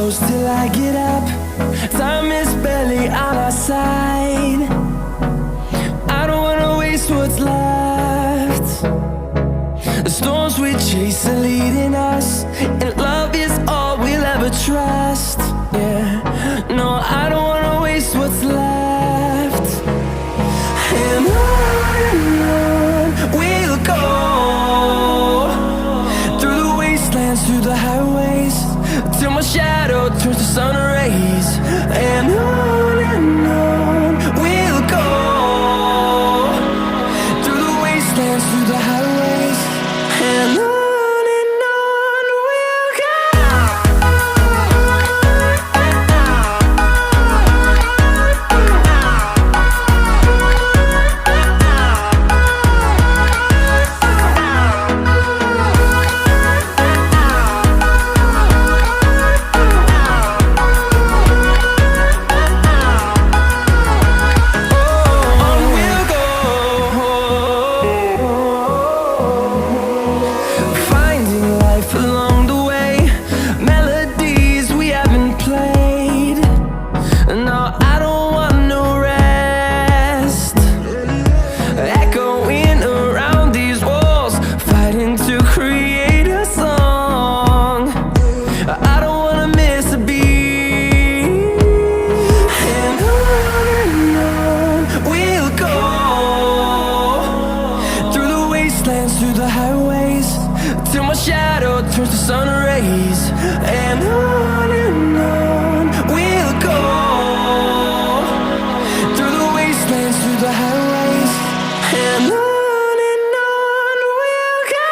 close till I get up. Time is barely on our side. I don't wanna waste what's left. The storms we chase are leading us, and love is all we'll ever trust. Yeah, no, I don't wanna waste what's left. And on we'll go, through the wastelands, through the highways, till my shadow turns to sun rays. And on we'll go, through the wastelands, through the highways, and on we'll go. Through the highways, till my shadow turns to sun rays. And on we'll go, through the wastelands, through the highways, and on we'll go.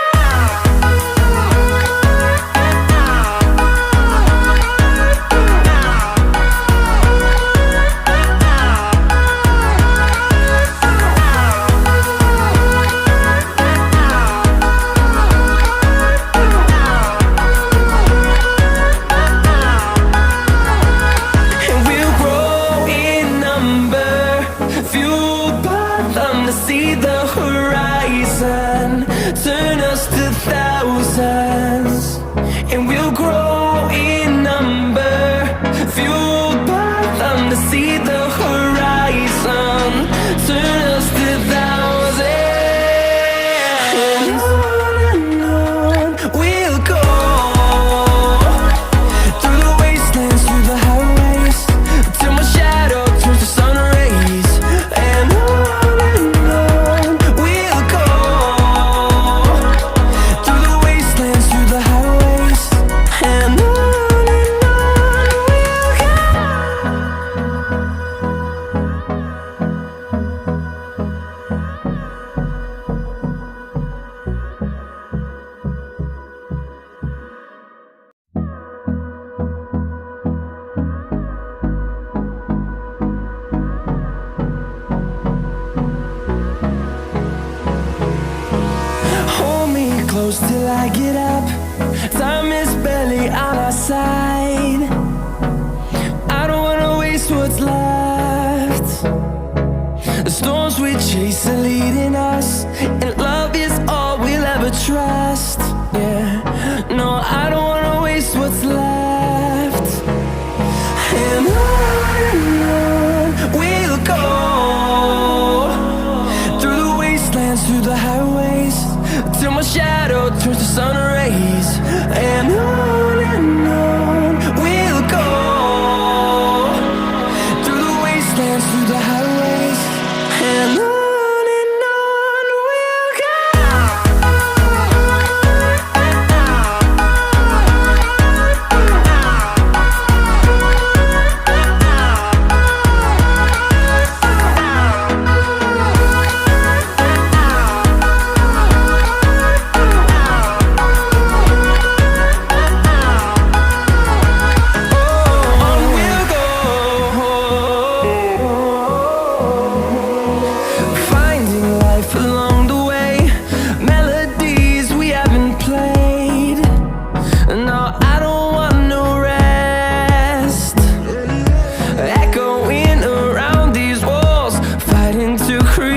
See the horizon turn us to thousands, and we'll grow in number, fueled by them. To see the horizon turn us to thousands, and on we'll go, through the wastelands, through the highways, till my shadow turns to sun rays. And close till I get up. Time is barely on our side. I don't wanna waste what's left. The storms we chase are leading us, and love is all we'll ever trust. Yeah, no, I don't wanna waste what's left. And on we'll go, through the wastelands, through the highways, till my shadow turns to sun rays. And on we'll go, through the wastelands, through the highways, and on we'll go. To create